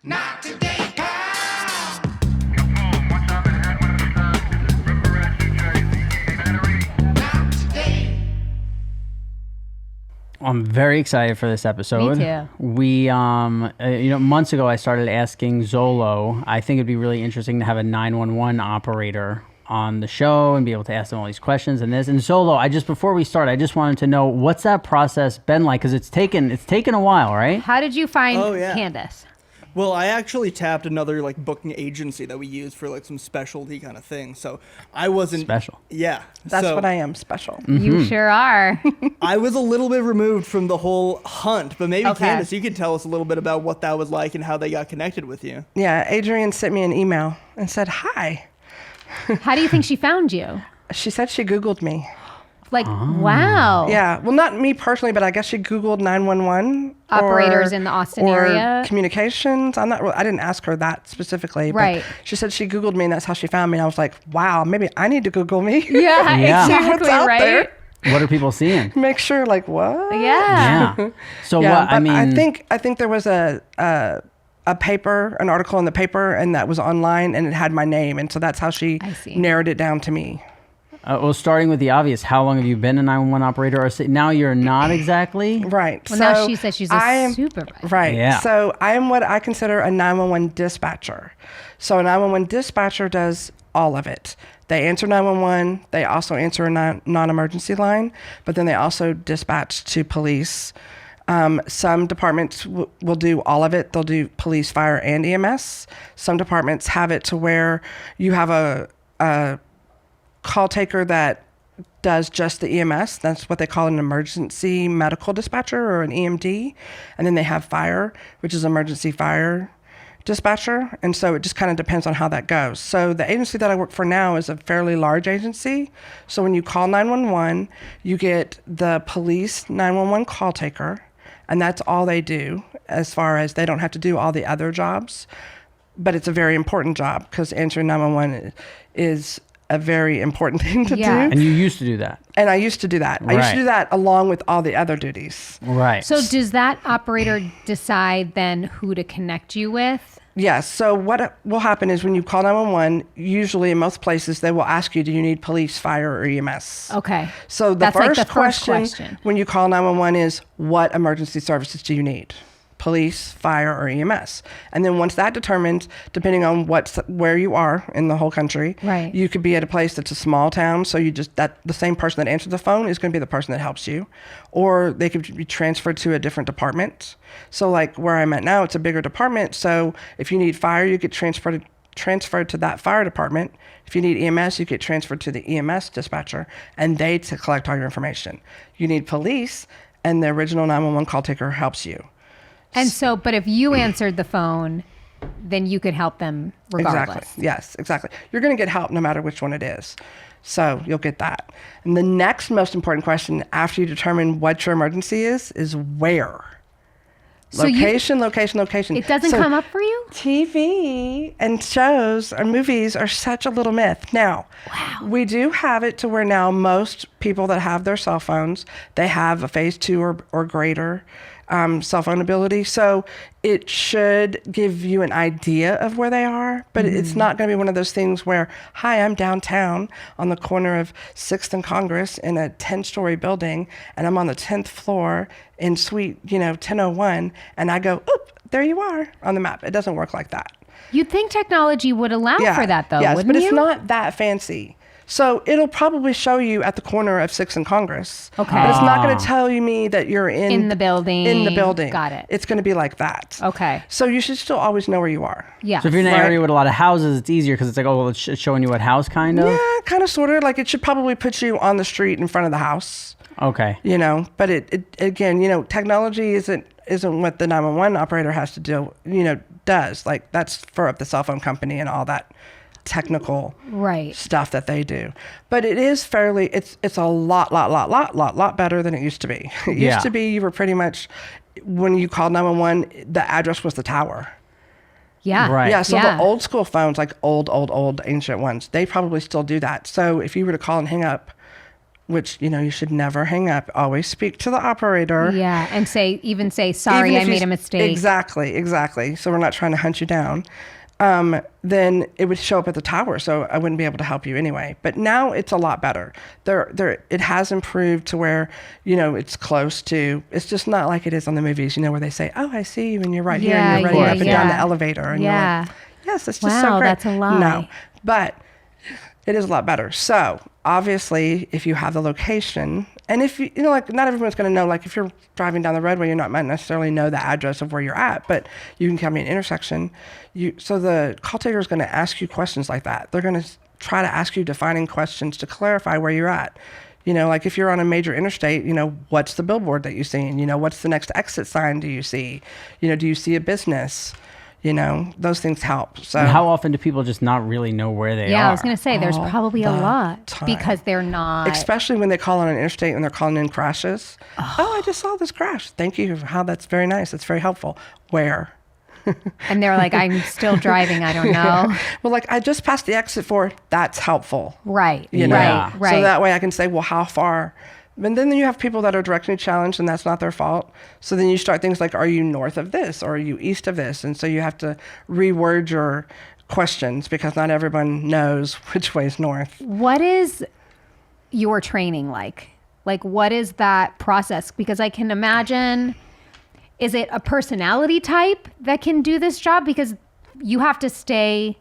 Not today, pal. Not today. I'm very excited for this episode. Me too. We, months ago I started asking Zolo. I think it'd be really interesting to have a 911 operator on the show and be able to ask them all these questions and this. And Zolo, before we start, I just wanted to know, what's that process been like? Because it's taken a while, right? How did you find yeah. Candace? Well, I actually tapped another booking agency that we use for some specialty kind of thing. So I wasn't Special. Yeah, That's so what I am, special. You sure are. I was a little bit removed from the whole hunt, but maybe Okay. Candace, you could tell us a little bit about what that was like and how they got connected with you. Yeah, Adrienne sent me an email and said, hi. How do you think she found you? She said she Googled me. Wow. Yeah, well, not me personally, but I guess she Googled 911. Operators in the Austin or area. Communications. I didn't ask her that specifically. Right. But she said she Googled me and that's how she found me. And I was like, wow, maybe I need to Google me. Yeah, Yeah. See what's exactly, out right? there. What are people seeing? Make sure, what? Yeah. Yeah. So Yeah, what? but I think there was an article in the paper, and that was online, and it had my name, and so that's how she I see. narrowed it down to me. Well, starting with the obvious, how long have you been a 911 operator? Or now you're not exactly? Right. Well, now she says she's a supervisor. Right. Yeah. So I am what I consider a 911 dispatcher. So a 911 dispatcher does all of it. They answer 911. They also answer a non-emergency line, but then they also dispatch to police. Some departments will do all of it. They'll do police, fire, and EMS. Some departments have it to where you have a call taker that does just the EMS. That's what they call an emergency medical dispatcher or an EMD. And then they have fire, which is emergency fire dispatcher. And so it just kind of depends on how that goes. So the agency that I work for now is a fairly large agency. So when you call 911, you get the police 911 call taker, and that's all they do, as far as they don't have to do all the other jobs. But it's a very important job because answering 911 is a very important thing to Yeah. do. And you used to do that. And I used to do that. I used Right. to do that along with all the other duties. Right. So does that operator decide then who to connect you with? Yes. So what will happen is when you call 911, usually in most places, they will ask you, do you need police, fire, or EMS? Okay. So the That's first, like the first question when you call 911 is, what emergency services do you need? Police, fire, or EMS. And then once that determines, depending on where you are in the whole country, Right. you could be at a place that's a small town, so the same person that answers the phone is going to be the person that helps you. Or they could be transferred to a different department. So like where I'm at now, it's a bigger department, so if you need fire, you get transferred to that fire department. If you need EMS, you get transferred to the EMS dispatcher, and they to collect all your information. You need police, and the original 911 call taker helps you. And so, but if you answered the phone, then you could help them regardless. Exactly. Yes, exactly. You're going to get help no matter which one it is. So you'll get that. And the next most important question after you determine what your emergency is where. So Location. It doesn't So come up for you? TV and shows and movies are such a little myth. Now, we do have it to where now most people that have their cell phones, they have a phase 2 or greater cell phone ability. So it should give you an idea of where they are, but it's not going to be one of those things where, hi, I'm downtown on the corner of 6th and Congress in a 10-story building, and I'm on the 10th floor in suite, 1001, and I go, oop, there you are on the map. It doesn't work like that. You'd think technology would allow for that, though, yes, wouldn't but you? it's not that fancy. So it'll probably show you at the corner of 6th and Congress. Okay. But it's not going to tell me that you're In the building. In the building. Got it. It's going to be like that. Okay. So you should still always know where you are. Yeah. So if you're in an Right. area with a lot of houses, it's easier because it's like, well, it's showing you what house kind of? Yeah, kind of, sort of. Like it should probably put you on the street in front of the house. Okay. But it again, technology isn't what the 911 operator has to do. Does like that's for the cell phone company and all that technical Right. stuff that they do. But it is fairly, it's a lot better than it used to be. It Yeah. used to be you were pretty much, when you called 911, the address was the tower. Yeah. Right. Yeah, so the old school phones, like old ancient ones, they probably still do that. So if you were to call and hang up which, you should never hang up. Always speak to the operator. Yeah, and say, sorry, Even I if made a mistake. Exactly. So we're not trying to hunt you down. Then it would show up at the tower, so I wouldn't be able to help you anyway. But now it's a lot better. It has improved to where, it's close to. It's just not like it is on the movies, where they say, "Oh, I see you, and you're right here, and you're running up and down the elevator," and you're like, "Yes, it's just so great." That's a lie. No, but it is a lot better. So obviously, if you have the location, and if you, like, not everyone's going to know, like, if you're driving down the roadway, you might necessarily know the address of where you're at, but you can come to an intersection. So the call taker is going to ask you questions like that. They're going to try to ask you defining questions to clarify where you're at. Like if you're on a major interstate, what's the billboard that you see? And, what's the next exit sign do you see? Do you see a business? Those things help. So And how often do people just not really know where they are? Yeah, I was going to say, there's probably a the lot time. because they're not. Especially when they call on an interstate and they're calling in crashes. Oh, I just saw this crash. Thank you. That's very nice. That's very helpful. Where? And they're like, I'm still driving. I don't know. Well, like, I just passed the exit for. That's helpful. Right. Yeah. Right. So that way I can say, well, how far? And then you have people that are directly challenged, and that's not their fault. So then you start things like, are you north of this or are you east of this? And so you have to reword your questions because not everyone knows which way is north. What is your training like? Like, what is that process? Because I can imagine, is it a personality type that can do this job? Because you have to stay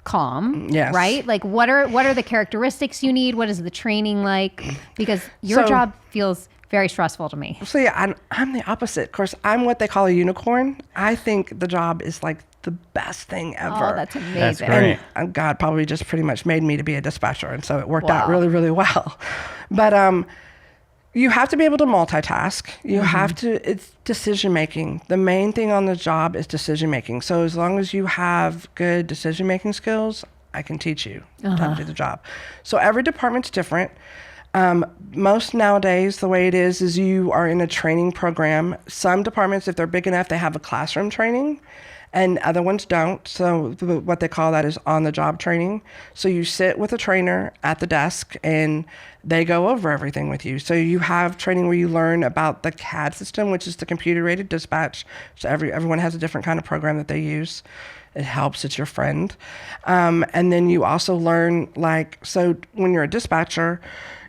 calm, Yes. right? Like, what are the characteristics you need? What is the training like? Because your So- job feels very stressful to me. So yeah, I'm the opposite. Of course, I'm what they call a unicorn. I think the job is like the best thing ever. Oh, that's amazing. That's great. And God probably just pretty much made me to be a dispatcher, and so it worked out Wow. really, really well. But you have to be able to multitask. You have to. It's decision making. The main thing on the job is decision making. So as long as you have good decision making skills, I can teach you how to do the job. So every department's different. Most nowadays, the way it is you are in a training program. Some departments, if they're big enough, they have a classroom training, and other ones don't. So what they call that is on-the-job training. So you sit with a trainer at the desk, and they go over everything with you. So you have training where you learn about the CAD system, which is the computer-aided dispatch. So everyone has a different kind of program that they use. It helps. It's your friend. And then you also learn, so when you're a dispatcher,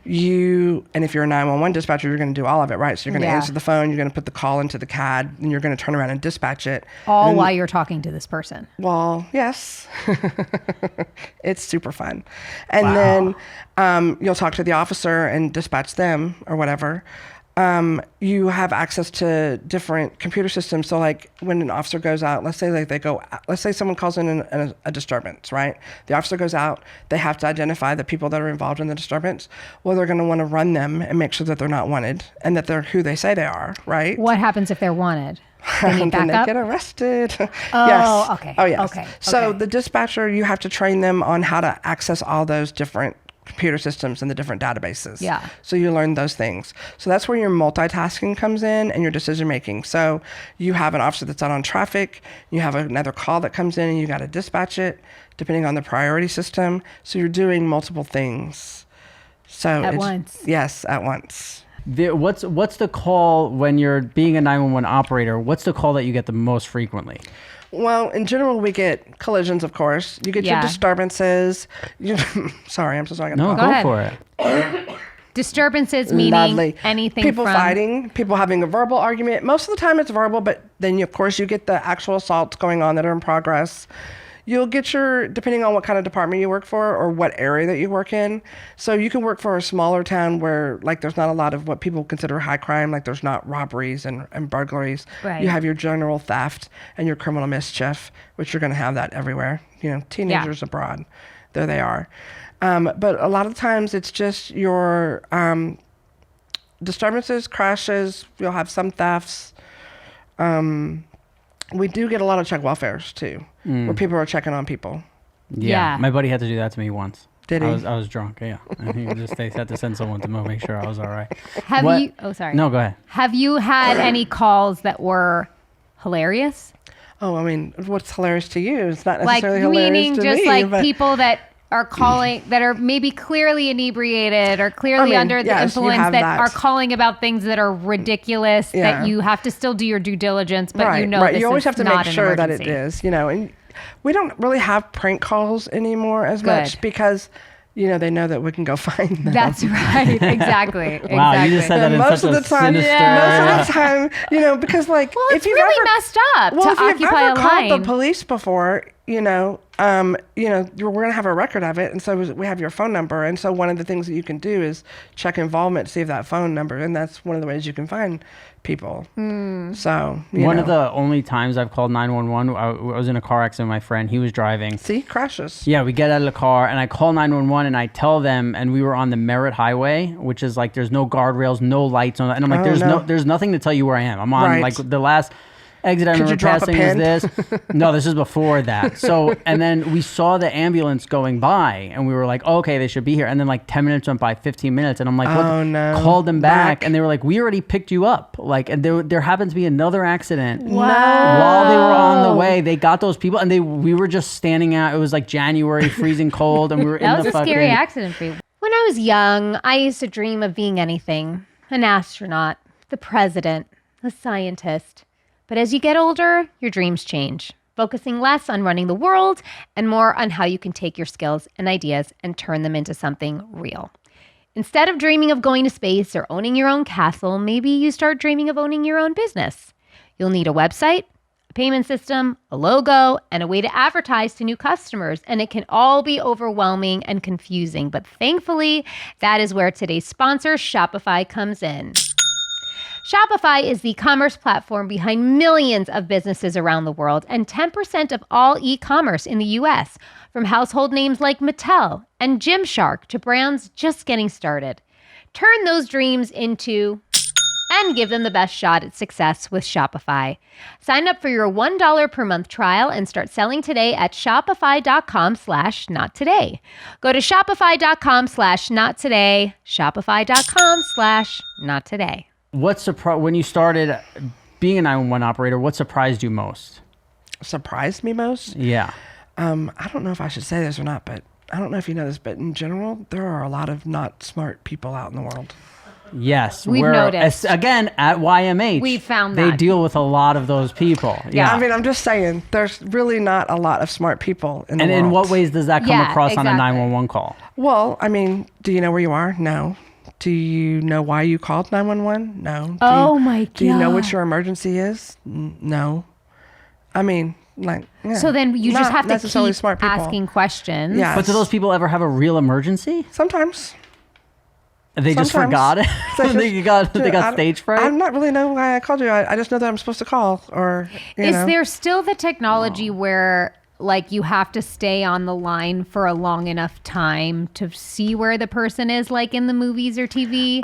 and if you're a 911 dispatcher, you're going to do all of it, right? So you're going to answer the phone, you're going to put the call into the CAD, and you're going to turn around and dispatch it. All while you're talking to this person. Well, yes. It's super fun. And then you'll talk to the officer and dispatch them or whatever. You have access to different computer systems. So like when an officer goes out, let's say someone calls in a disturbance, right? The officer goes out, they have to identify the people that are involved in the disturbance. Well, they're going to want to run them and make sure that they're not wanted and that they're who they say they are, right? What happens if they're wanted? They need Then they backup? get arrested. Oh, Yes. okay. Oh, yes. Okay. So Okay. the dispatcher, you have to train them on how to access all those different computer systems and the different databases. Yeah. So you learn those things. So that's where your multitasking comes in and your decision making. So you have an officer that's out on traffic, you have another call that comes in and you got to dispatch it depending on the priority system. So you're doing multiple things. So At once. Yes, at once. What's the call when you're being a 911 operator? What's the call that you get the most frequently? Well, in general, we get collisions, of course. You get your Yeah. disturbances. Sorry, I'm so sorry. I got No, to go ahead. for it. Disturbances meaning Lovely. anything people from fighting, people having a verbal argument. Most of the time it's verbal, but then of course you get the actual assaults going on that are in progress. You'll get depending on what kind of department you work for or what area that you work in. So you can work for a smaller town where there's not a lot of what people consider high crime, there's not robberies and burglaries. Right. You have your general theft and your criminal mischief, which you're going to have that everywhere. Teenagers abroad, there they are. But a lot of times it's just your disturbances, crashes. You'll have some thefts. We do get a lot of check welfares too, where people are checking on people. Yeah. My buddy had to do that to me once. Did he? I was drunk, yeah. And they had to send someone to make sure I was all right. Have What- you sorry. No, go ahead. Have you had any calls that were hilarious? Oh, I mean, what's hilarious to you? It's not Like necessarily hilarious meaning to just me. like but people that are calling that are maybe clearly inebriated or clearly under the yes, you influence have that that. are calling about things that are ridiculous Yeah. that you have to still do your due diligence, but right, you know right. this You always is have to not make an sure that it emergency. is, and we don't really have prank calls anymore as much Good. because, they know that we can go find them. That's right. Exactly. Wow, exactly. you just said that in most such of a the time, sinister. most of the time, because like Well, if it's you've really ever, messed up well, to if you've occupy ever a called the line. police before, we're gonna have a record of it, and so we have your phone number, and so one of the things that you can do is check involvement, see if that phone number, and that's one of the ways you can find people. So One of the only times I've called 911, I was in a car accident with my friend. He was driving. see crashes. Yeah, we get out of the car and I call 911 and I tell them, and we were on the Merritt Highway, which is like there's no guardrails, no lights on, and I'm like, there's nothing to tell you where I am. I'm on Right. like the last exit I Could you remember drop a passing was pin? this. No, this is before that. So, and then we saw the ambulance going by and we were like, oh, okay, they should be here. And then like 10 minutes went by, 15 minutes. And I'm like, what? Oh, no. Called them back. Back. And they were like, we already picked you up. Like, and there happened to be another accident. Wow. While they were on the way, they got those people and we were just standing out. It was like January, freezing cold. And we were That in was the a fucking... scary accident for you. When I was young, I used to dream of being anything: an astronaut, the president, a scientist. But as you get older, your dreams change, focusing less on running the world and more on how you can take your skills and ideas and turn them into something real. Instead of dreaming of going to space or owning your own castle, maybe you start dreaming of owning your own business. You'll need a website, a payment system, a logo, and a way to advertise to new customers. And it can all be overwhelming and confusing. But thankfully, that is where today's sponsor, Shopify, comes in. Shopify is the commerce platform behind millions of businesses around the world and 10% of all e-commerce in the US, from household names like Mattel and Gymshark to brands just getting started. Turn those dreams into and give them the best shot at success with Shopify. Sign up for your $1 per month trial and start selling today at shopify.com/nottoday. Go to shopify.com/nottoday, shopify.com/nottoday. What surprised when you started being a 911 operator? What surprised you most? Surprised me most. Yeah. I don't know if I should say this or not, but I don't know if you know this, but in general, there are a lot of not smart people out in the world. Yes, We've noticed. Again, at YMH, We found they that. deal with a lot of those people. Yeah. I mean, I'm just saying, there's really not a lot of smart people in the And world. in what ways does that come Yeah, across on a exactly. 911 call? Well, I mean, do you know where you are? No. Do you know why you called 911? No. Oh my Do you know what God. your emergency is? No. I mean, like, yeah. So then you just Not have to necessarily keep smart people. asking questions. Yeah. But do those people ever have a real emergency? Sometimes. They just Sometimes. forgot it. they got I- stage fright. I not really know why I called you. I just know that I'm supposed to call, or Is know. there still the technology where like you have to stay on the line for a long enough time to see where the person is, like in the movies or TV?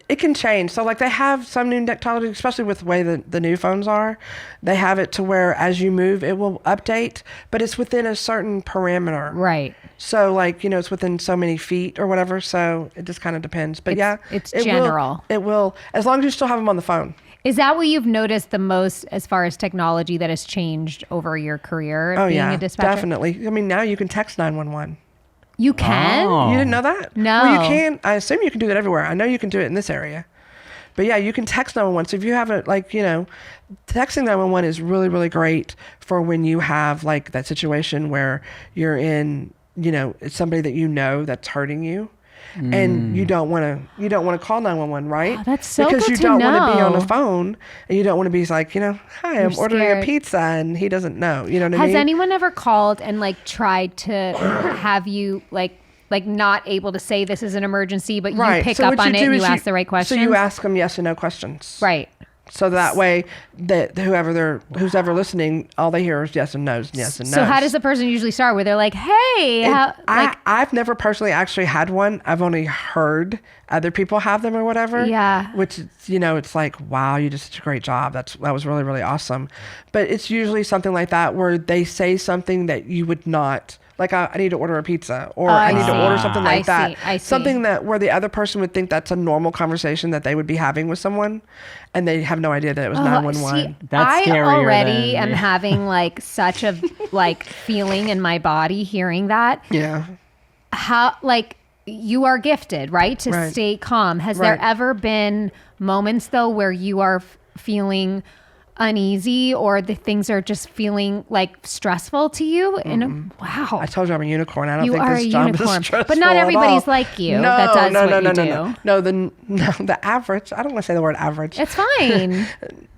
It can change. So like they have some new technology, especially with the way the new phones are. They have it to where as you move, it will update, but it's within a certain parameter. Right. So like, it's within so many feet or whatever. So it just kind of depends. But It's it general. It will, as long as you still have them on the phone. Is that what you've noticed the most as far as technology that has changed over your career Oh being yeah, a dispatcher? definitely. I mean, now you can text 911. You can? Oh. You didn't know that? No. Well, you can. I assume you can do that everywhere. I know you can do it in this area. But yeah, you can text 911. So if you have it, like, texting 911 is really, really great for when you have like that situation where you're in, it's somebody that that's hurting you. And you don't want to call 911, right? Oh, that's so because good you to don't want to be on know. the phone, and you don't want to be like, hi, I'm ordering scared. a pizza, and he doesn't know. You know what I Has mean? anyone ever called and like tried to have you like not able to say this is an emergency, but you pick So up what on it do and is you ask the right questions? So you ask them yes and no questions. Right. So that way, that who's ever listening, all they hear is yes and no's, yes and no's. So how does the person usually start? Where they're like, "Hey, I've never personally actually had one. I've only heard other people have them or whatever. Yeah. Which it's like, wow, you did such a great job. That was really, really awesome. But it's usually something like that where they say something that you would not. Like, I need to order a pizza, or I need to order something like that. I see. Something that where the other person would think that's a normal conversation that they would be having with someone, and they have no idea that it was 911. That's I scarier already than- am having like such a like feeling in my body hearing that. Yeah. how, like, you are gifted, right, to Right. stay calm. Has Right. there ever been moments though where you are feeling uneasy, or the things are just feeling like stressful to you? And wow, I told you I'm a unicorn. I don't You think are this a job unicorn. is stressful But not at everybody's all. like you No, that does no, what no, you no, do. no, no. The average. I don't want to say the word average. it's fine.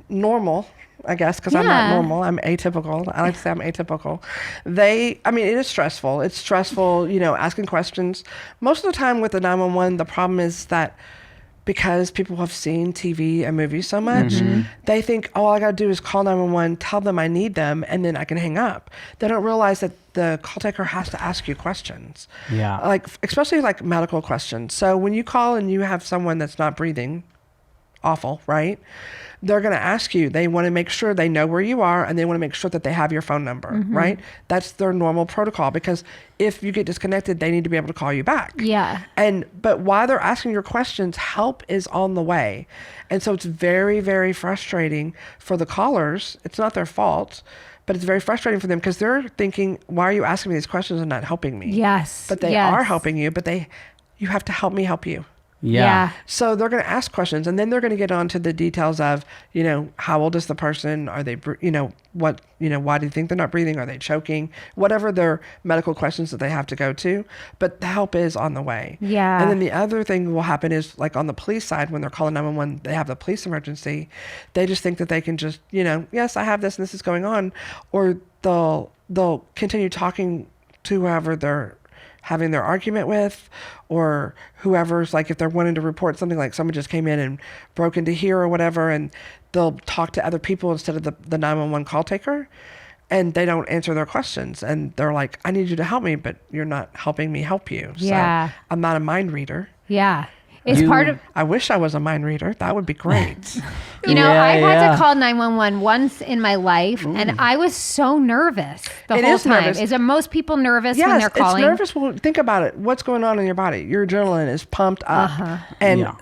Normal, I guess, because I'm not Yeah. normal. I'm atypical. I like to say I'm atypical. I mean, it is stressful. It's stressful, asking questions. Most of the time with the 911, the problem is that because people have seen TV and movies so much, they think, oh, all I got to do is call 911, tell them I need them, and then I can hang up. They don't realize that the call taker has to ask you questions. Yeah. Like, especially like medical questions. So when you call and you have someone that's not breathing, awful, right? They're going to ask you, they want to make sure they know where you are, and they want to make sure that they have your phone number, right? That's their normal protocol, because if you get disconnected, they need to be able to call you back. Yeah. But while they're asking your questions, help is on the way. And so it's very, very frustrating for the callers. It's not their fault, but it's very frustrating for them because they're thinking, why are you asking me these questions and not helping me? Yes. But they yes. are helping you, but you have to help me help you. Yeah. So they're going to ask questions, and then they're going to get on to the details of, how old is the person? Are they, why do you think they're not breathing? Are they choking? Whatever their medical questions that they have to go to. But the help is on the way. Yeah. And then the other thing will happen is, like on the police side, when they're calling 911, they have the police emergency. They just think that they can just, yes, I have this and this is going on. Or they'll continue talking to whoever they're having their argument with, or whoever's, like, if they're wanting to report something, like someone just came in and broke into here or whatever, and they'll talk to other people instead of the 911 call taker, and they don't answer their questions, and they're like, I need you to help me, but you're not helping me help you. Yeah. So I'm not a mind reader. Yeah. It's part of, I wish I was a mind reader. That would be great. Yeah, I had yeah. to call 911 once in my life, and I was so nervous the It whole is time. nervous. Is it most people nervous when Yes, they're calling? it's nervous. Well, think about it. What's going on in your body? Your adrenaline is pumped up. And Yeah.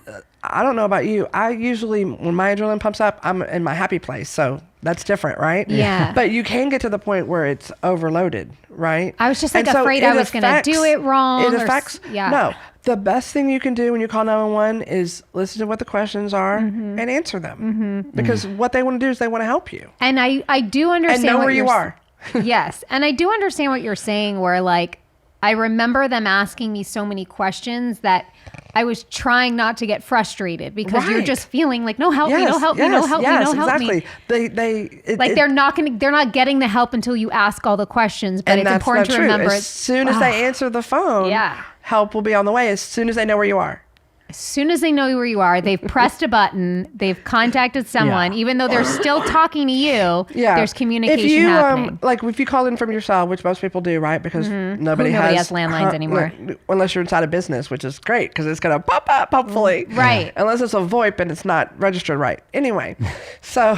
I don't know about you. I usually, when my adrenaline pumps up, I'm in my happy place. So that's different, right? Yeah. But you can get to the point where it's overloaded, right? I was just, like, And so afraid it I was gonna do it wrong It or affects, yeah. no. The best thing you can do when you call 911 is listen to what the questions are and answer them. Because what they want to do is they want to help you. And I do understand And know what where you you're are. Yes. And I do understand what you're saying, where, like, I remember them asking me so many questions that I was trying not to get frustrated, because you're Right. just feeling like, no, help me, no, help me, no, help me, no, help exactly. me. Like, they're not getting the help until you ask all the questions, but and it's that's important not to true. remember. As soon as they answer the phone, Yeah. help will be on the way. As soon as they know where you are. As soon as they know where you are, they've pressed a button, they've contacted someone, Yeah. even though they're still talking to you. Yeah, There's communication if you, happening. like if you call in from your cell, which most people do, right? Because nobody has landlines anymore. unless you're inside a business, which is great because it's gonna pop up hopefully, Right. Unless it's a VoIP and it's not registered right. Anyway, so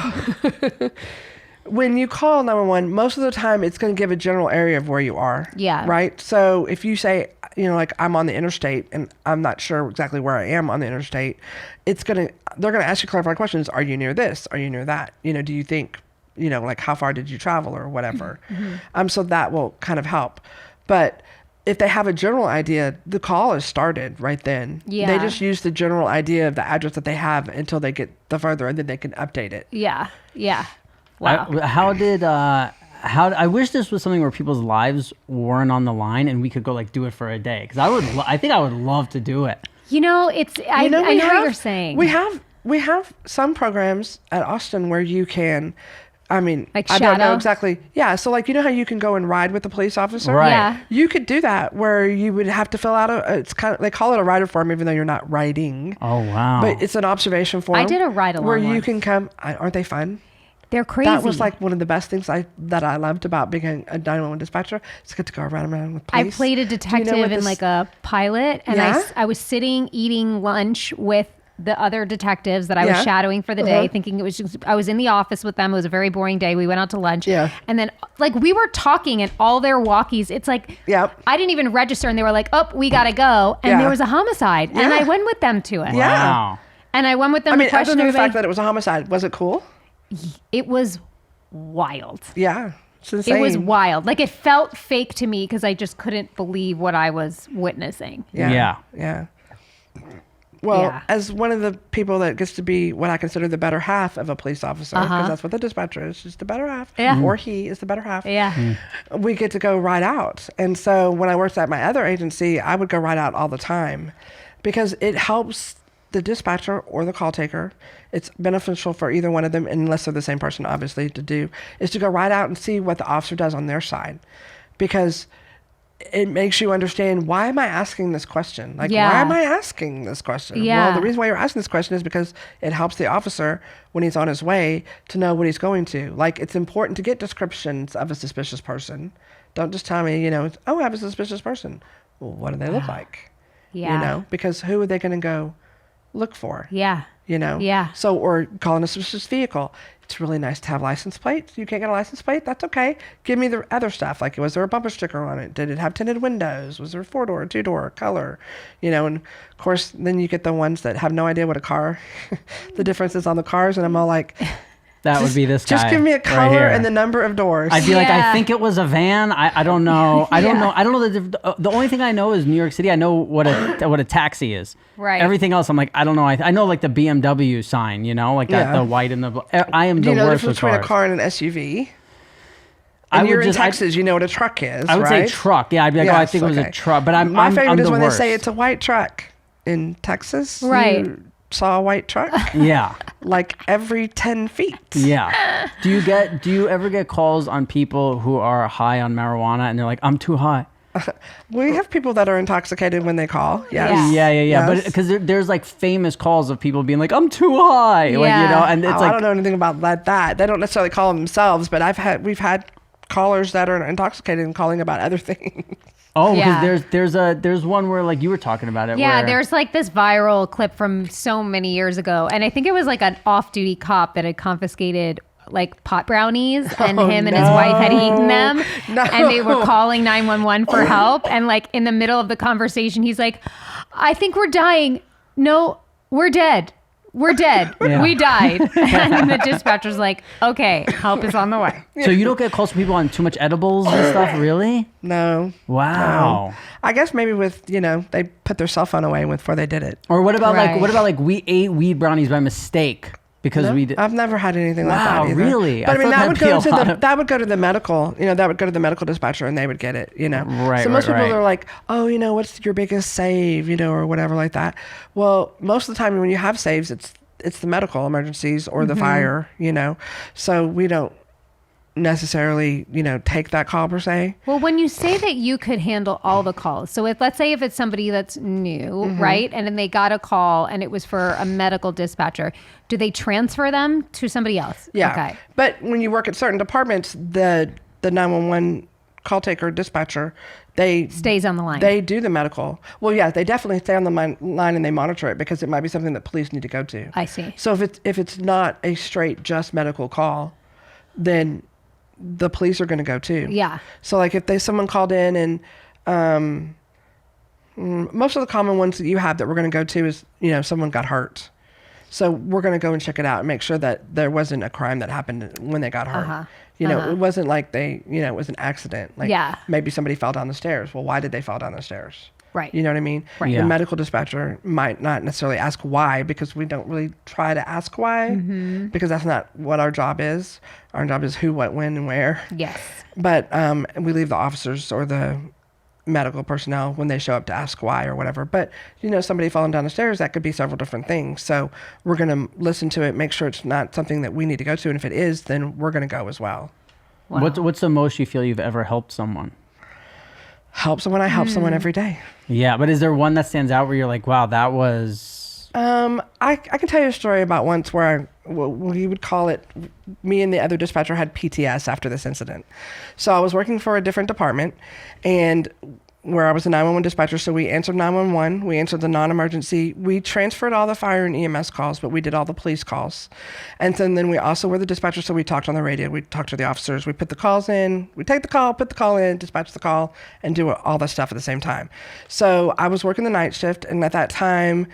when you call 911, most of the time it's going to give a general area of where you are. Yeah. Right. So if you say, like I'm on the interstate and I'm not sure exactly where I am on the interstate, they're going to ask you clarifying questions. Are you near this? Are you near that? Do you think, like how far did you travel or whatever? So that will kind of help. But if they have a general idea, the call is started right then. Yeah. They just use the general idea of the address that they have until they get the further, and then they can update it. Yeah. Yeah. Wow. I wish this was something where people's lives weren't on the line and we could go do it for a day, because I think I would love to do it. I know what you're saying. We have some programs at Austin where you can, Like I don't know shadow? exactly. Yeah. So how you can go and ride with the police officer? Right. Yeah. You could do that where you would have to fill out it's kind of, they call it a rider form, even though you're not riding. Oh, wow. But it's an observation form. I did a ride along where you once. can come. Aren't they fun? They're crazy. That was one of the best things that I loved about being a 911 dispatcher. It's good to go around with I police. played a Do you detective know what and this- a pilot, and Yeah? I was sitting eating lunch with the other detectives that I was Yeah. shadowing for the day, thinking I was in the office with them. It was a very boring day. We went out to lunch. Yeah. And then we were talking and all their walkies, it's Yep. I didn't even register, and they were like, oh, we got to go. And Yeah. there was a homicide, and Yeah. I went with them to it. Yeah. Wow. And I went with them to other question than the everybody. fact that it was a homicide, was it cool? It was wild. Yeah. It's insane. It was wild. Like, it felt fake to me because I just couldn't believe what I was witnessing. Yeah. Well, Yeah. as one of the people that gets to be what I consider the better half of a police officer, because that's what the dispatcher is, she's the better half, Yeah. or he is the better half. Yeah. We get to go ride out. And so when I worked at my other agency, I would go ride out all the time because it helps the dispatcher or the call taker. It's beneficial for either one of them, unless they're the same person, obviously, to do, is to go ride out and see what the officer does on their side. Because it makes you understand, why am I asking this question? Like, Yeah. why am I asking this question? Yeah. Well, the reason why you're asking this question is because it helps the officer when he's on his way to know what he's going to. Like, it's important to get descriptions of a suspicious person. Don't just tell me, oh, I have a suspicious person. Well, what do they look like? Yeah. Because who are they going to go look for? Yeah. Yeah. So, or calling a suspicious vehicle. It's really nice to have license plates. You can't get a license plate? That's okay. Give me the other stuff. Like, was there a bumper sticker on it? Did it have tinted windows? Was there a 4-door, 2-door, color? And of course, then you get the ones that have no idea what a car, the difference is on the cars. And I'm all like, That would be this guy. just give me a right color here. and the number of doors. I'd be like, Yeah. I think it was a van. I don't know. I don't know. I don't know the only thing I know is New York City. I know what a taxi is. Right. Everything else, I'm like, I don't know. I know like the BMW sign. Like that, Yeah. the white and the. I am Do the you know the worst difference with between a cars. car and an SUV? I And would you're in just- Texas, you know what a truck is, I would right? say truck. Yeah, I'd be like, oh, I Yes, think it was a okay. truck. But I'm My I'm favorite is the when worst. they say it's a white truck. In Texas, Right. you saw a white truck Yeah. like every 10 feet. Yeah. Do you ever get calls on people who are high on marijuana and they're like, I'm too high? We have people that are intoxicated when they call. Yes. Yeah. Yeah. Yes. But because there's like famous calls of people being like, I'm too high. Yeah. Like, and it's I like, don't know anything about that. They don't necessarily call themselves, but we've had callers that are intoxicated and calling about other things. oh, Yeah. because there's one where like you were talking about it. Yeah, where, there's like this viral clip from so many years ago. And I think it was like an off-duty cop that had confiscated like pot brownies, and him and his wife had eaten them. No. And they were calling 911 for help. And like in the middle of the conversation, he's like, I think we're dying. No, we're dead. We're dead. Yeah. We died. And the dispatcher's like, okay, help is on the way. So you don't get calls from people on too much edibles and stuff, really? No. Wow. No. I guess maybe with, they put their cell phone away before they did it. Or what about Right. like we ate weed brownies by mistake because we did. I've never had anything like Wow, that either. really? But I I mean, thought that would that'd be go a to lot the of- that would go to the medical. That would go to the medical dispatcher, and they would get it. Right, So most right, people right. are like, oh, what's your biggest save, or whatever like that. Well, most of the time when you have saves, it's the medical emergencies or the fire. So we don't necessarily take that call per se. Well, when you say that you could handle all the calls, so let's say if it's somebody that's new, right, and then they got a call and it was for a medical dispatcher, do they transfer them to somebody else? Yeah. Okay. But when you work at certain departments, the 911 call taker dispatcher, they Stays on the line. They do the medical. Well, yeah, they definitely stay on the line and they monitor it because it might be something that police need to go to. I see. So if it's not a straight just medical call, then the police are going to go too. Yeah. So like if someone called in and most of the common ones that you have that we're going to go to is someone got hurt. So we're going to go and check it out and make sure that there wasn't a crime that happened when they got hurt. It wasn't like it was an accident. Like Yeah. maybe somebody fell down the stairs. Well, why did they fall down the stairs? Right. You know what I mean? Right. Yeah. The medical dispatcher might not necessarily ask why because we don't really try to ask why because that's not what our job is. Our job is who, what, when, and where. Yes. But we leave the officers or the medical personnel when they show up to ask why or whatever. But, somebody falling down the stairs, that could be several different things. So we're going to listen to it, make sure it's not something that we need to go to. And if it is, then we're going to go as well. Wow. What's the most you feel you've ever helped someone? Help someone. I help someone every day. Yeah, but is there one that stands out where you're like, wow, that was... I can tell you a story about once where we would call it, me and the other dispatcher had PTS after this incident. So I was working for a different department and where I was a 911 dispatcher. So we answered 911, we answered the non-emergency, we transferred all the fire and EMS calls, but we did all the police calls. And then we also were the dispatcher. So we talked on the radio, we talked to the officers, we put the calls in, we take the call, put the call in, dispatch the call, and do all that stuff at the same time. So I was working the night shift, and at that time,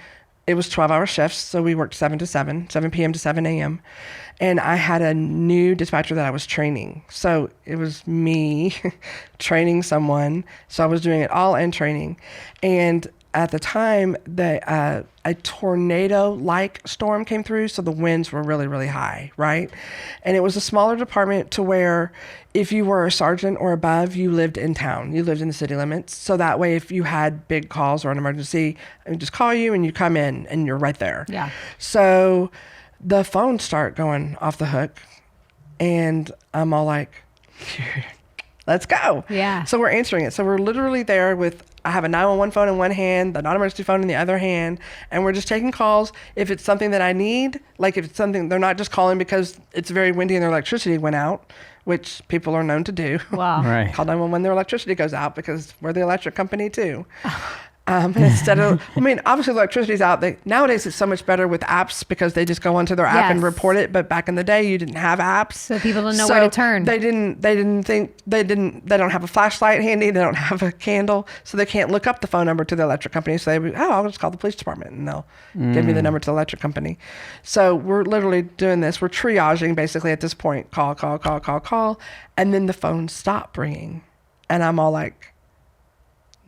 it was 12-hour shifts. So we worked 7 p.m. to 7 a.m. And I had a new dispatcher that I was training. So it was me training someone. So I was doing it all in training. And at the time, a tornado-like storm came through, so the winds were really, really high, right? And it was a smaller department to where if you were a sergeant or above, you lived in town. You lived in the city limits. So that way, if you had big calls or an emergency, I would just call you and you come in and you're right there. Yeah. So the phones start going off the hook, and I'm all like, let's go. Yeah. So we're answering it. So we're literally there with, I have a 911 phone in one hand, the non-emergency phone in the other hand, and we're just taking calls. If it's something that I need, like if it's something, they're not just calling because it's very windy and their electricity went out, which people are known to do. Wow. Right. Call 911 when their electricity goes out because we're the electric company too. Instead of, I mean, obviously the electricity's out. Nowadays it's so much better with apps because they just go onto their app and Yes. report it. But back in the day, you didn't have apps, So people don't know where to turn. They don't have a flashlight handy. They don't have a candle, so they can't look up the phone number to the electric company. So I'll just call the police department and they'll give me the number to the electric company. So we're literally doing this. We're triaging basically at this point. Call, and then the phones stop ringing, and I'm all like,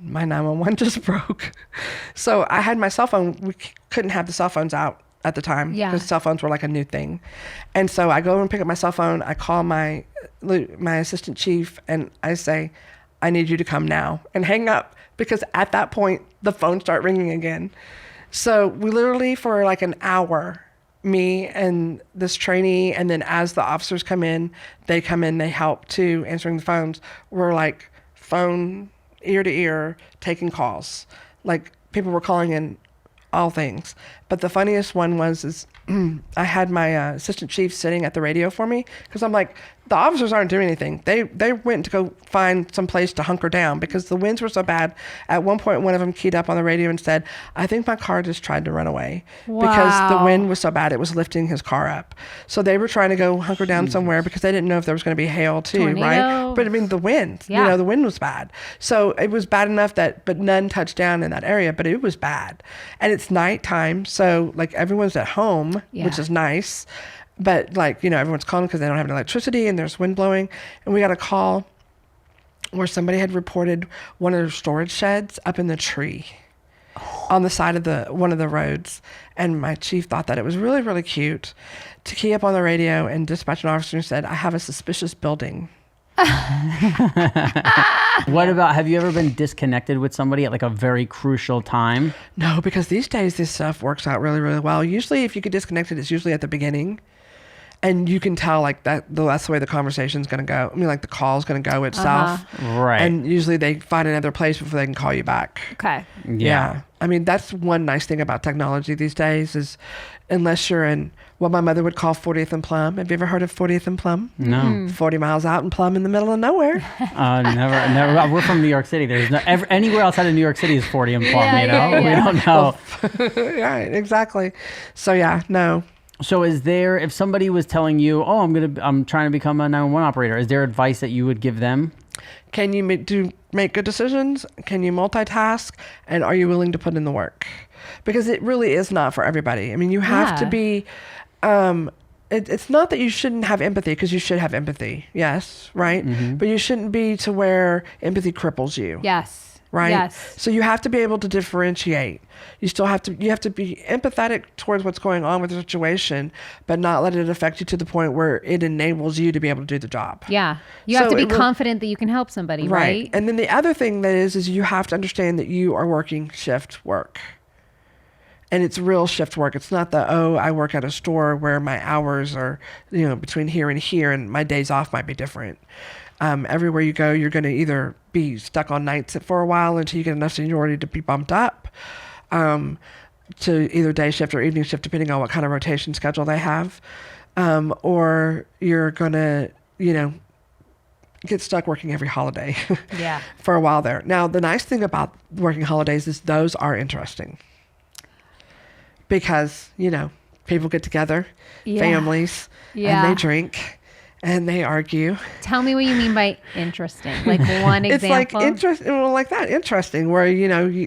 my 911 just broke. So I had my cell phone. We couldn't have the cell phones out at the time because cell phones were like a new thing. And so I go and pick up my cell phone. I call my assistant chief and I say, I need you to come now, and hang up, because at that point the phones start ringing again. So we literally for like an hour, me and this trainee, and then as the officers come in, they help too, answering the phones. We're like phone ear to ear taking calls. Like people were calling in all things. But the funniest one was I had my assistant chief sitting at the radio for me, because I'm like, the officers aren't doing anything. They went to go find some place to hunker down because the winds were so bad. At one point, one of them keyed up on the radio and said, I think my car just tried to run away because the Wow. wind was so bad it was lifting his car up. So they were trying to go hunker down somewhere because they didn't know if there was going to be hail too, Tornado. right? But I mean, the wind, Yeah. the wind was bad. So it was bad enough but none touched down in that area, but it was bad. And it's nighttime, so like everyone's at home, which Yeah. is nice. But like, everyone's calling because they don't have any electricity and there's wind blowing. And we got a call where somebody had reported one of their storage sheds up in the tree on the side of one of the roads. And my chief thought that it was really, really cute to key up on the radio and dispatch an officer and said, I have a suspicious building. What about, have you ever been disconnected with somebody at like a very crucial time? No, because these days this stuff works out really, really well. Usually if you get disconnected, it's usually at the beginning. And you can tell like that's the way the conversation's going to go. I mean, like the call's going to go itself. Right. And usually they find another place before they can call you back. Okay. Yeah. I mean, that's one nice thing about technology these days is unless you're in what my mother would call 40th and Plum. Have you ever heard of 40th and Plum? No. 40 miles out in Plum in the middle of nowhere. Never. We're from New York City. There's anywhere outside of New York City is 40 and Plum, Yeah. We don't know. Right, exactly. So yeah, no. So is there, if somebody was telling you, oh, I'm trying to become a 911 operator, is there advice that you would give them? Can you make good decisions? Can you multitask? And are you willing to put in the work? Because it really is not for everybody. I mean, you have to Yeah. be, it's not that you shouldn't have empathy, because you should have empathy. Yes. Right. But you shouldn't be to where empathy cripples you. Yes. Right. Yes. So you have to be able to differentiate. You have to be empathetic towards what's going on with the situation, but not let it affect you to the point where it enables you to be able to do the job. Yeah. You have So to be it will- confident that you can help somebody, right? And then the other thing that is you have to understand that you are working shift work. And it's real shift work. It's not I work at a store where my hours are, between here and here, and my days off might be different. Everywhere you go, you're going to either be stuck on nights for a while until you get enough seniority to be bumped up to either day shift or evening shift, depending on what kind of rotation schedule they have. Or you're going to, get stuck working every holiday Yeah. for a while there. Now, the nice thing about working holidays is those are interesting because, people get together, Yeah. families, Yeah. and they drink and they argue. Tell me what you mean by interesting. Like one It's like example. interesting, where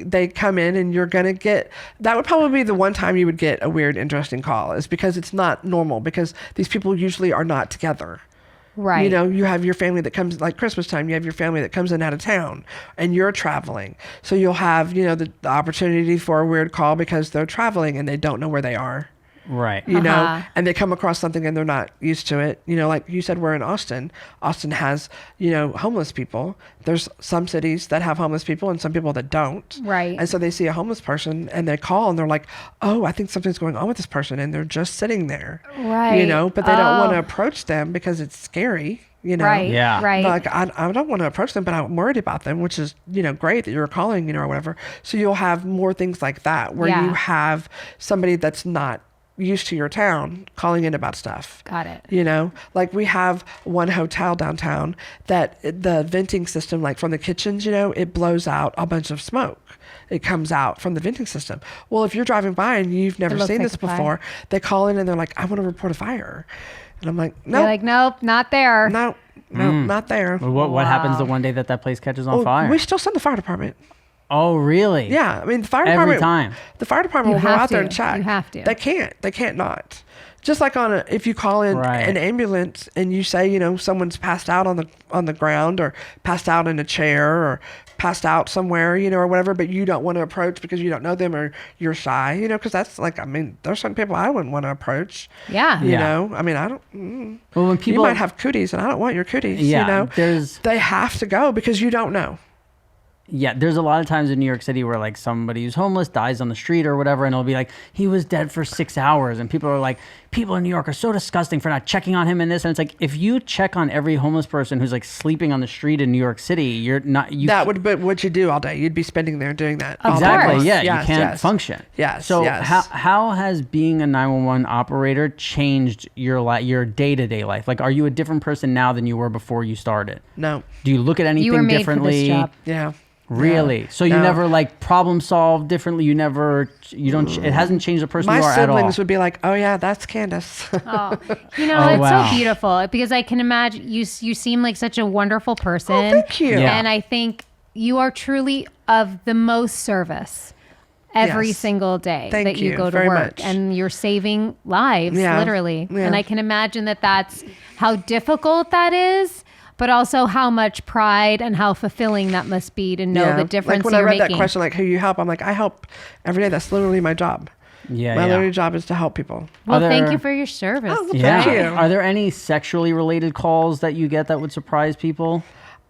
they come in and you're gonna get. That would probably be the one time you would get a weird, interesting call, is because it's not normal, because these people usually are not together. Right. You have your family that comes, like Christmas time, you have your family that comes in out of town and you're traveling. So you'll have, the opportunity for a weird call because they're traveling and they don't know where they are. Right. And they come across something and they're not used to it. Like you said, we're in Austin. Austin has, homeless people. There's some cities that have homeless people and some people that don't. Right. And so they see a homeless person and they call and they're like, oh, I think something's going on with this person. And they're just sitting there. Right. But they don't want to approach them because it's scary. Right. Yeah. Right. Like, I don't want to approach them, but I'm worried about them, which is, great that you're calling, or whatever. So you'll have more things like that where you have somebody that's not used to your town calling in about stuff. Got it. Like we have one hotel downtown that the venting system, like from the kitchens, it blows out a bunch of smoke. It comes out from the venting system. Well, if you're driving by and you've never looks seen like this a fire. before, they call in and they're like, I want to report a fire. And I'm like, no, You're like, nope, not there. no, not there. What happens the Wow. one day that place catches on fire? We still send the fire department. Oh, really? Yeah, I mean, the fire Every department. time. The fire department You will go have out there to. and check. You have to. They can't. They can't not. Just like if you call in Right. an ambulance and you say, someone's passed out on the ground or passed out in a chair or passed out somewhere, or whatever, but you don't want to approach because you don't know them or you're shy, because that's like, I mean, there's some people I wouldn't want to approach. Yeah. Yeah. I mean, I don't. Well, when You people might have cooties, and I don't want your cooties. Yeah, there's- They have to go because you don't know. Yeah, there's a lot of times in New York City where like somebody who's homeless dies on the street or whatever, and it'll be like, he was dead for 6 hours, and people are like, people in New York are so disgusting for not checking on him and this, and it's like, if you check on every homeless person who's like sleeping on the street in New York City, you're not That would be what you do all day. You'd be spending there doing that. Of all day exactly long. yeah, Yes, you can't yes. function. Yes, So yes. how has being a 911 operator changed your day-to-day life? Like, are you a different person now than you were before you started? No. Do you look at anything You were made differently? for this job. Yeah. Really? Yeah. So you No. never like problem solve differently? You don't, it hasn't changed the person My you are at all? siblings would be like, "Oh yeah, that's Candace." Oh, Oh, it's wow. so beautiful because I can imagine you seem like such a wonderful person. Oh, thank you. Yeah. And I think you are truly of the most service every Yes. single day Thank that you you go to very work, much. and you're saving lives, Yeah. literally. Yeah. And I can imagine that's how difficult that is, but also how much pride and how fulfilling that must be to know the difference Like when I you're read making. that question, like who you help, I'm like, I help every day. That's literally my job. Yeah, My yeah. literally job is to help people. Well, Are thank there- you for your service. Oh, Yeah. Thank you. Are there any sexually related calls that you get that would surprise people?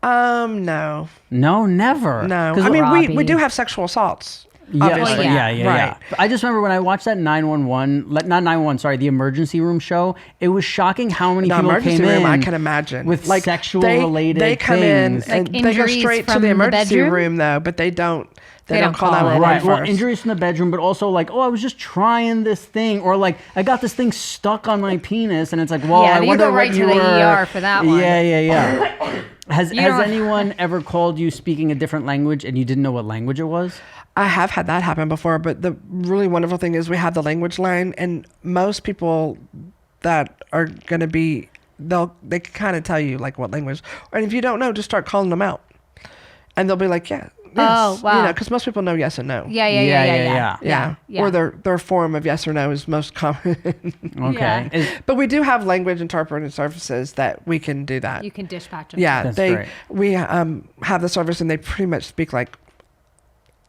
No. No, never. No. 'Cause I mean, we Robbie. do have sexual assaults. Yeah, Obviously. yeah. Right. But I just remember when I watched that 911, not 911, sorry, the emergency room show. It was shocking how many The people emergency came room, in I can imagine. with like sexual they, related They come things. in and Like they go injuries straight to from the the emergency bedroom? room though, but they don't don't call call it. 911 Right. Well, first. injuries from the bedroom, but also like, oh, I was just trying this thing, or like, I got this thing stuck on my penis, and it's like, well, Yeah, I you wonder go right what to you the were. ER for that one. Yeah. Has You don't- anyone ever called you speaking a different language and you didn't know what language it was? I have had that happen before, but the really wonderful thing is we have the language line, and most people that are going to be, they can kind of tell you like what language, and if you don't know, just start calling them out, and they'll be like, yeah, yes. Oh, wow. Because most people know yes and no. Yeah. Yeah. Or their form of yes or no is most common. Okay. Yeah. Is- But we do have language interpreting services that we can do that. You can dispatch them. Yeah, That's great. we have the service, and they pretty much speak like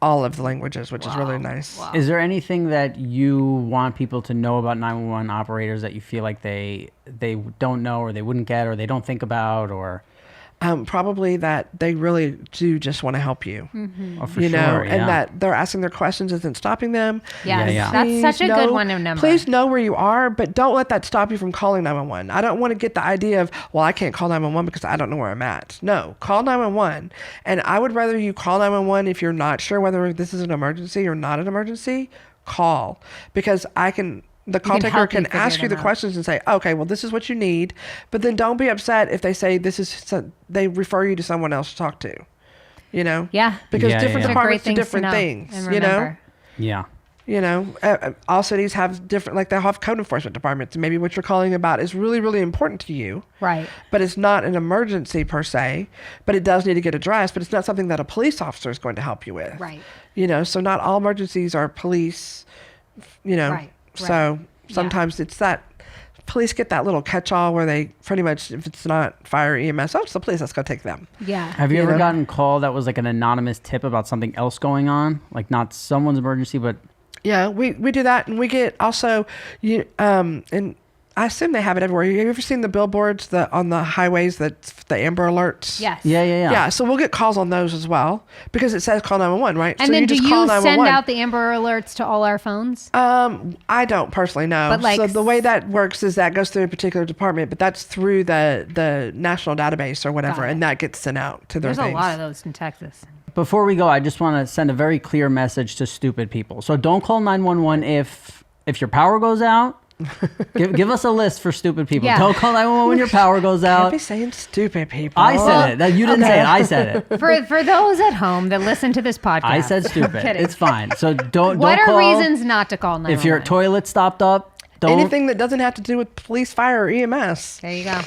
all of the languages, which is really nice. Wow. Is there anything that you want people to know about 911 operators that you feel like they don't know, or they wouldn't get, or they don't think about, or Probably that they really do just want to help you. oh, for You sure, know, yeah. and that they're asking their questions isn't stopping them. Yes, Yeah. that's Please such a good know- one to remember. Please know where you are, but don't let that stop you from calling 911. I don't want to get the idea of, well, I can't call 911 because I don't know where I'm at. No, call 911. And I would rather you call 911 if you're not sure whether this is an emergency or not an emergency. Call, because the call can taker help you can figure ask you the them out. questions and say, okay, well, this is what you need. But then don't be upset if they say they refer you to someone else to talk to. You know? Yeah. Because Yeah, different yeah. Those are great departments do things to different know things. and You know? remember. yeah. All cities have different, like they have code enforcement departments. Maybe what you're calling about is really, really important to you. Right. But it's not an emergency per se, but it does need to get addressed, but it's not something that a police officer is going to help you with. Right. So not all emergencies are police, Right. So sometimes it's that police get that little catch-all where they pretty much, if it's not fire EMS, it's the police, let's go take them. Yeah. Have you ever gotten a call that was like an anonymous tip about something else going on? Like not someone's emergency, but... Yeah, we do that, and we get also, and I assume they have it everywhere. Have you ever seen the billboards on the highways, that's the Amber Alerts? Yes. Yeah. Yeah, so we'll get calls on those as well because it says call 911, right? And so then you do just you call send 911. out the Amber Alerts to all our phones? I don't personally know. But, like, so the way that works is that goes through a particular department, but that's through the national database or whatever, Got it. and that gets sent out to their There's things. a lot of those in Texas. Before we go, I just want to send a very clear message to stupid people. So don't call 911 if your power goes out. give us a list for stupid people. Yeah. Don't call 911 when your power goes Can't out. be saying stupid people. I said it. You didn't say it. I said it. For those at home that listen to this podcast. I said stupid. kidding. It's fine. So don't What don't are call. reasons not to call 911? If your toilet stopped up, don't. Anything that doesn't have to do with police, fire, or EMS. There you go.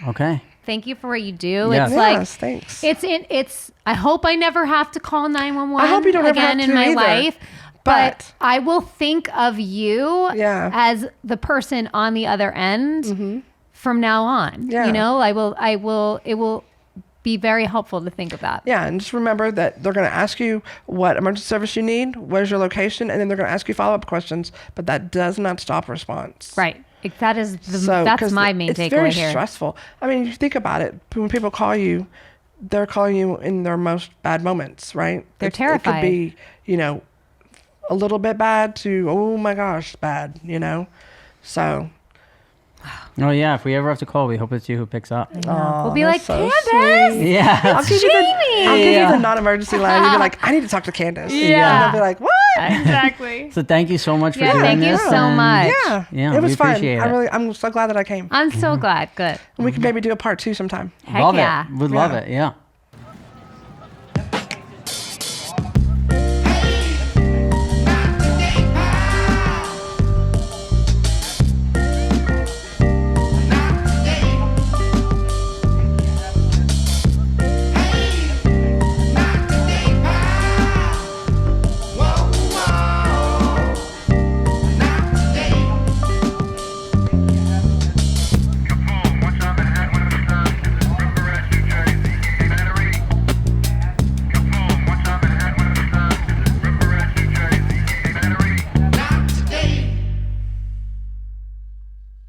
Okay. Thank you for what you do. Yes. It's like Yes, thanks. it's I hope I never have to call 911 I hope you don't ever again have in to my either. life. But I will think of you Yeah. as the person on the other end from now on. Yeah. It will be very helpful to think of that. Yeah, and just remember that they're going to ask you what emergency service you need, where's your location, and then they're going to ask you follow-up questions, but that does not stop response. Right. That is So, that's 'cause my main it's takeaway very here. stressful. I mean, you think about it. When people call you, they're calling you in their most bad moments, right? They're It terrified. could be, a little bit bad to, oh my gosh, bad, So, Oh yeah. If we ever have to call, we hope it's you who picks up. We'll be like, that's so Candace. sweet. Yeah. I'll give you Yeah. the non-emergency line. You'll be like, I need to talk to Candace. Yeah. And they'll be like, what? Exactly. So thank you so much for Yeah, doing thank you this. so and- much. Yeah. Yeah, It was we fun. appreciate it. I'm so glad that I came. I'm so glad. Good. We can maybe do a part 2 sometime. Heck Love yeah. it. Would love it. Yeah.